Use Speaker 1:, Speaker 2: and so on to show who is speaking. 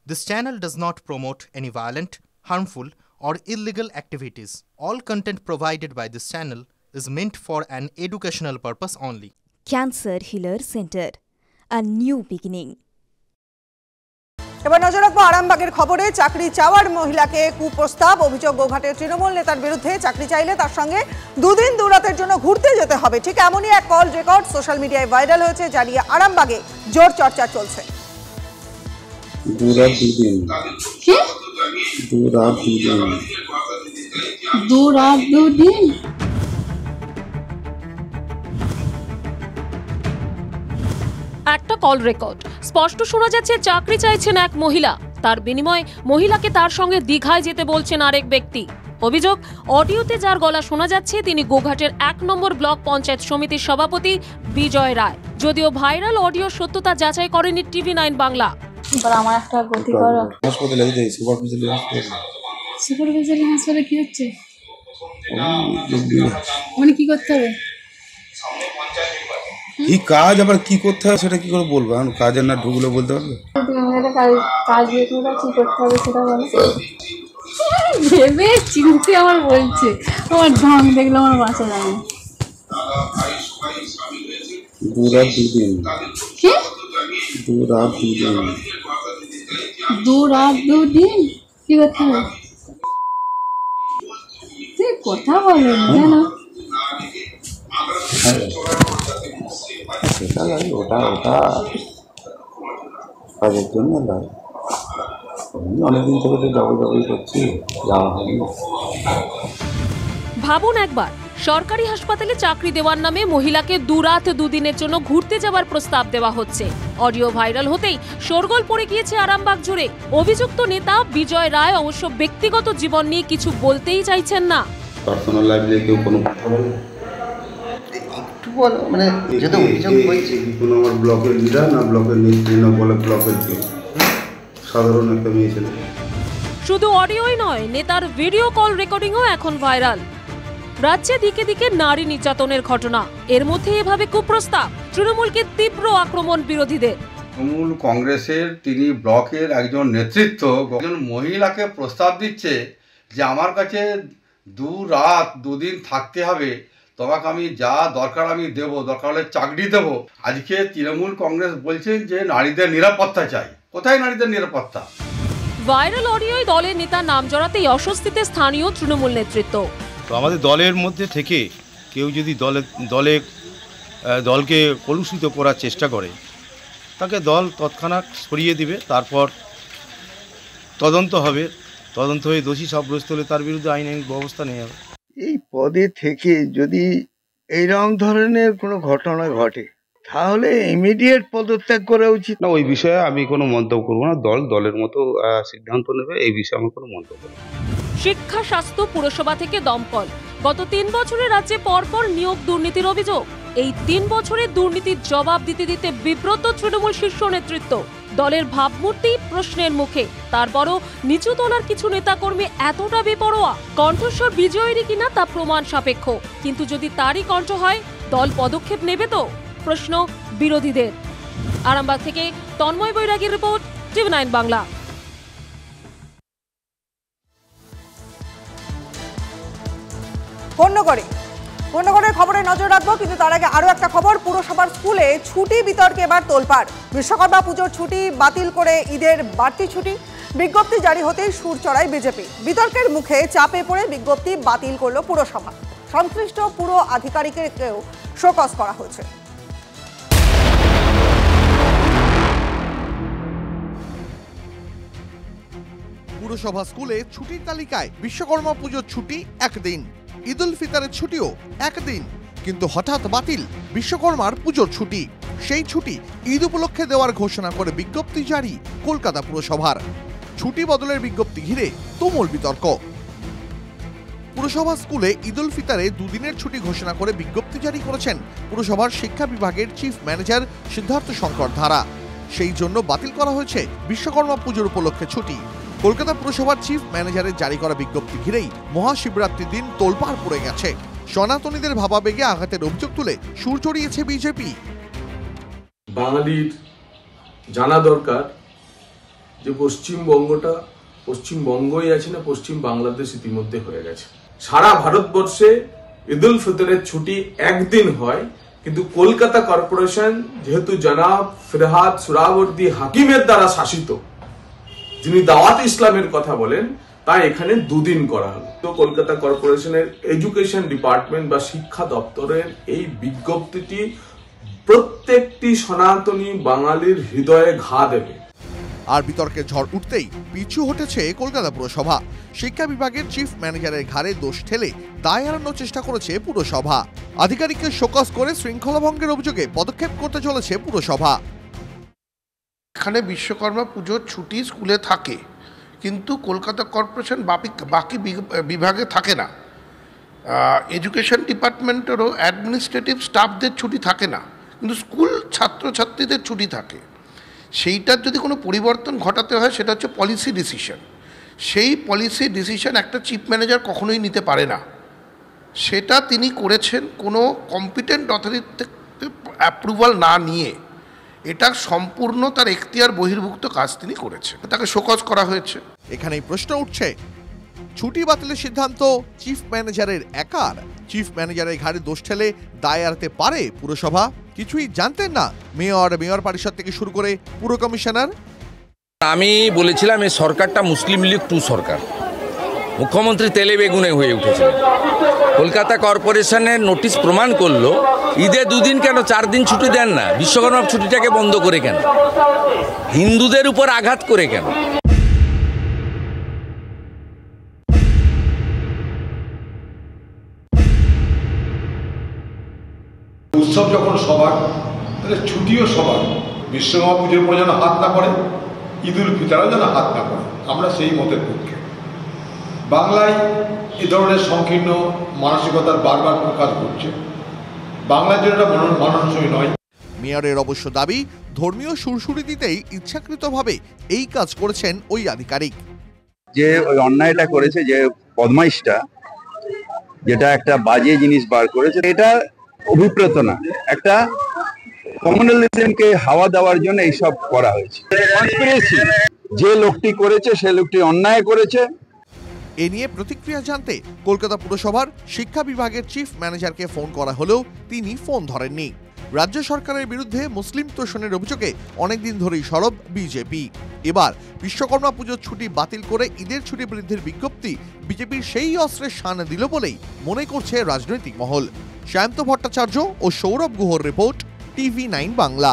Speaker 1: This channel does not promote any violent, harmful, or illegal activities. All content provided by this channel is meant for an educational purpose only.
Speaker 2: Cancer Healer Center, a new beginning.
Speaker 3: এবার নজর রাখবো আরামবাগের খবরে। চাকরি চাওয়ার মহিলাকে কুপ্রস্তাব, অভিযোগ গোঘাটের তৃণমূল নেতার বিরুদ্ধে। চাকরি চাইলে তার সঙ্গে দুদিন দুরাতের জন্য ঘুরতে যেতে হবে, ঠিক এমনই এক কল রেকর্ড সোশ্যাল মিডিয়ায় ভাইরাল হয়েছে, যা নিয়ে আরামবাগে জোর চর্চা চলছে।
Speaker 4: দুরাত দুদিন
Speaker 5: একটা কল রেকর্ড, স্পষ্ট শোনা যাচ্ছে চাকরি চাইছেন এক মহিলা, তার বিনিময়ে মহিলাকে তার সঙ্গে দীঘায় যেতে বলছেন আরেক ব্যক্তি। অভিযোগ, অডিওতে যার গলা শোনা যাচ্ছে তিনি গোঘাটের 1 নম্বর ব্লক পঞ্চায়েত সমিতির সভাপতি বিজয় রায়। যদিও ভাইরাল অডিও সত্যতা যাচাই করেনি TV9 বাংলা।
Speaker 6: আমার একটা গতি করো
Speaker 4: হাসপাতালে যাই,
Speaker 6: সুপারভিশনারি হাসপাতালে কি হচ্ছে, মানে কি করতে হবে,
Speaker 4: কি কাজ আবার কি করতে হবে সেটা কি করে বলবো? এখন কাজের না ঢুকলে বলতে পারবে?
Speaker 6: কাজ কি করতে হবে সেটা বলো। ভেবে চিনতে আমার বলছে, আমার ঢং দেখলে আমার বাঁচা যাবে।
Speaker 4: দুরাত দুদিন
Speaker 6: কি করতে হবে? তুই কথা বলেন কেন?
Speaker 4: সেটা লাগে, ওটা কাজের জন্য লাগে। অনেকদিন থেকে তো যাবো করছি, যাওয়া হয়নি।
Speaker 5: ভাবুন একবার, সরকারি হাসপাতালে চাকরি দেওয়ার নামে মহিলাকে দুরাত দুদিনের জন্য ঘুরতে যাওয়ার প্রস্তাব দেওয়া হচ্ছে। অডিও ভাইরাল হতেই শোরগোল পড়ে গিয়েছে আরামবাগ জুড়ে। অভিযুক্ত নেতা বিজয় রায় অবশ্য ব্যক্তিগত জীবন নিয়ে কিছু বলতেই চাইছেন না।
Speaker 4: পার্সোনাল লাইফ নিয়ে কেউ কোনো একটু বলো, মানে যেটা অভিযোগ হয়েছে কোনো আমার ব্লকের লিডার না ব্লকের নেত্রী না বলে ব্লকের কেউ, সাধারণ একটা মেয়ে ছেলে।
Speaker 5: শুধু অডিওই নয়, নেতার ভিডিও কল রেকর্ডিংও এখন ভাইরাল। রাজ্যে দিকে দিকে নারী নির্যাতনের ঘটনা, এর মধ্যে এভাবে কুপ্রস্তাব, তৃণমূলকে তীব্র আক্রমণ বিরোধীদের।
Speaker 7: তৃণমূল কংগ্রেসের তিনি ব্লকের একজন নেতৃত্ব একজন মহিলাকে প্রস্তাব দিচ্ছে যে আমার কাছে দুরাত দুদিন থাকতে হবে, তোমাকে আমি যা দরকার আমি দেবো, দরকার হলে চাকরি দেবো। আজকে তৃণমূল কংগ্রেস বলছেন যে নারীদের নিরাপত্তা চাই। কোথায় নারীদের নিরাপত্তা?
Speaker 5: ভাইরাল অডিওয় দলের নেতা নাম জড়াতেই অস্বস্তিতে স্থানীয় তৃণমূল নেতৃত্ব।
Speaker 8: তো আমাদের দলের মধ্যে থেকে কেউ যদি দলকে কলুষিত করার চেষ্টা করে, তাকে দল তৎক্ষণাৎ সরিয়ে দিবে, তারপর তদন্ত হবে, তদন্ত হয়ে দোষী সাব্যস্ত হলে তার বিরুদ্ধে আইনানুগ ব্যবস্থা নেওয়া হবে।
Speaker 9: এই পদে থেকে যদি এইরকম ধরনের কোনো ঘটনা ঘটে তাহলে ইমিডিয়েট পদত্যাগ করা উচিত।
Speaker 4: না, ওই বিষয়ে আমি কোনো মন্তব্য করবো না, দলের মতো সিদ্ধান্ত নেবে, এই বিষয়ে আমি কোনো মন্তব্য করবো না।
Speaker 5: শিক্ষা, স্বাস্থ্য, পুরসভা থেকে দমকল, গত 3 বছরে রাজ্যে পরপর নিয়োগ দুর্নীতির অভিযোগ। এই 3 বছরের দুর্নীতির জবাব দিতে দিতে বিব্রত তৃণমূল শীর্ষ নেতৃত্ব। দলের ভাবমূর্তি প্রশ্নের মুখে, তারপরও নিচু তলার কিছু নেতাকর্মী এতটা বেপরোয়া। কণ্ঠস্বর বিজয়েরই কিনা তা প্রমাণ সাপেক্ষ, কিন্তু যদি তারই কণ্ঠ হয়, দল পদক্ষেপ নেবে তো? প্রশ্ন বিরোধীদের। আরামবাগ থেকে তন্ময় বৈরাগীর রিপোর্ট, TV9 বাংলা।
Speaker 3: পণ্যগড়ের খবরে নজর রাখবো, কিন্তু তার আগে আরো একটা খবর। পুরসভার স্কুলে ছুটি বিতর্কে এবার তোলপাড়। বিশ্বকর্মা পুজোর ছুটি বাতিল করে ঈদের বাড়তি ছুটি। বিজ্ঞপ্তি জারি হতেই সুর চড়ায় বিজেপি। বিতর্কের মুখে চাপে পড়ে বিজ্ঞপ্তি বাতিল করল পুরসভা। সংশ্লিষ্ট পুর আধিকারিককেও শোকজ করা হয়েছে।
Speaker 10: পুরসভা স্কুলে ছুটির তালিকায় বিশ্বকর্মা পুজোর ছুটি একদিন, ঈদ উল ফিতরের ছুটিও একদিন, কিন্তু হঠাৎ বাতিল বিশ্বকর্মার পুজোর ছুটি। সেই ছুটি ঈদ উপলক্ষে দেওয়ার ঘোষণা করে বিজ্ঞপ্তি জারি কলকাতা পুরসভার। ছুটি বদলের বিজ্ঞপ্তি ঘিরে তুমুল বিতর্ক। পুরসভা স্কুলে ঈদ উল ফিতরে 2 দিনের ছুটি ঘোষণা করে বিজ্ঞপ্তি জারি করেছেন পুরসভার শিক্ষা বিভাগের চিফ ম্যানেজার সিদ্ধার্থ শঙ্কর ধারা। সেই জন্য বাতিল করা হয়েছে বিশ্বকর্মা পুজোর উপলক্ষে ছুটি। কলকাতা পুরসভার চিফ ম্যানেজারের জারি করা বিজ্ঞপ্তি ঘিরেই মহাশিবরাত্রির দিন তোলপাড় পড়ে গেছে। সনাতনীদের ভাবাবেগে আঘাতের অভিযোগ তুলে সুর চড়িয়েছে বিজেপি।
Speaker 11: বাঙালির জানা দরকার যে পশ্চিমবঙ্গটা পশ্চিমবঙ্গই আছে না, পশ্চিম বাংলাদেশ ইতিমধ্যে হয়ে গেছে। সারা ভারতবর্ষে ঈদ উল ফিতরের ছুটি একদিন হয়, কিন্তু কলকাতা কর্পোরেশন যেহেতু জনাব ফিরহাদ সুরাবর্দী হাকিমের দ্বারা শাসিত, যিনি দাওয়াত ইসলামের কথা বলেন, তাই এখানে 2 দিন করা হলো। তো কলকাতা কর্পোরেশনের এডুকেশন ডিপার্টমেন্ট বা শিক্ষা দপ্তরের এই বিজ্ঞপ্তিটি প্রত্যেকটি সনাতনী বাঙালির হৃদয়ে ঘা দেবে।
Speaker 10: আর বিতর্কের ঝড় উঠতেই পিছু হটেছে কলকাতা পুরসভা। শিক্ষা বিভাগের চিফ ম্যানেজারের ঘাড়ে দোষ ঠেলে দায় এড়ানোর চেষ্টা করেছে পুরসভা। আধিকারিককে শোকজ করে শৃঙ্খলা ভঙ্গের অভিযোগে পদক্ষেপ করতে চলেছে পুরসভা।
Speaker 12: এখানে বিশ্বকর্মা পুজোর ছুটি স্কুলে থাকে, কিন্তু কলকাতা কর্পোরেশন বাকি বিভাগে থাকে না। এডুকেশন ডিপার্টমেন্টেরও অ্যাডমিনিস্ট্রেটিভ স্টাফদের ছুটি থাকে না, কিন্তু স্কুল ছাত্রছাত্রীদের ছুটি থাকে। সেইটার যদি কোনো পরিবর্তন ঘটাতে হয় সেটা হচ্ছে পলিসি ডিসিশন। সেই পলিসি ডিসিশন একটা চিফ ম্যানেজার কখনোই নিতে পারে না। সেটা তিনি করেছেন কোনো কম্পিটেন্ট অথরিটি অ্যাপ্রুভাল না নিয়ে। এটা সম্পূর্ণ তার এখতিয়ার বহির্ভুক্ত কাজ তিনি করেছেন, তাকে শোকজ করা হয়েছে।
Speaker 10: এখানেই প্রশ্ন উঠছে, ছুটি বাতিলের সিদ্ধান্ত চিফ ম্যানেজারের একার? চিফ ম্যানেজারের ঘাড়ে দোষ ঠেলে দায় এড়াতে পারে পুরসভা? কিছুই জানতেন না মেয়র পরিষদ থেকে শুরু করে পুর কমিশনার?
Speaker 13: আমি বলেছিলাম এই সরকারটা মুসলিম লীগ 2 সরকার। মুখ্যমন্ত্রী তেলে বেগুনে হয়ে উঠেছে। কলকাতা কর্পোরেশনের নোটিশ প্রমাণ করলো ঈদে 2 দিন কেন 4 দিন ছুটি দেন না? বিশ্বকর্মা ছুটিটাকে বন্ধ করে কেন? হিন্দুদের উপর আঘাত করে কেন?
Speaker 14: উৎসব যখন সবার, তাহলে ছুটিও সবার। বিশ্বকর্মা পুজোর পর যেন হাত না পড়ে, ঈদ উল ফিতরেও যেন হাত না পড়ে, আমরা সেই মতের পক্ষে। বাংলায় এ ধরনের সংকীর্ণ মানসিকতার বারবার প্রকাশ ঘটছে। বাংলার জন্য এটা মানানসই নয়।
Speaker 10: মেয়রের অবশ্য দাবি, ধর্মীয় সুরসুরি দিতেই ইচ্ছাকৃতভাবে এই কাজ করেছেন ওই আধিকারিক।
Speaker 15: যে ওই অন্যায়টা করেছে, যে বদমাইশটা, যেটা একটা বাজে জিনিস বার করেছে, এটা অভিপ্রেত না, একটা কমিউনালিজমকে হাওয়া দেওয়ার জন্য এইসব করা হয়েছে। যে লোকটি করেছে সে লোকটি অন্যায় করেছে।
Speaker 10: এ নিয়ে প্রতিক্রিয়া জানতে কলকাতা পুরসভার শিক্ষা বিভাগের চিফ ম্যানেজারকে ফোন করা হলেও তিনি ফোন ধরেননি। রাজ্য সরকারের বিরুদ্ধে মুসলিম তোষণের অভিযোগে অনেকদিন ধরেই সরব বিজেপি। এবার বিশ্বকর্মা পুজোর ছুটি বাতিল করে ঈদের ছুটি বৃদ্ধির বিজ্ঞপ্তি বিজেপির সেই অস্ত্রের শান দিল বলেই মনে করছে রাজনৈতিক মহল। সায়ন্ত ভট্টাচার্য ও সৌরভ গুহর রিপোর্ট, TV9 বাংলা।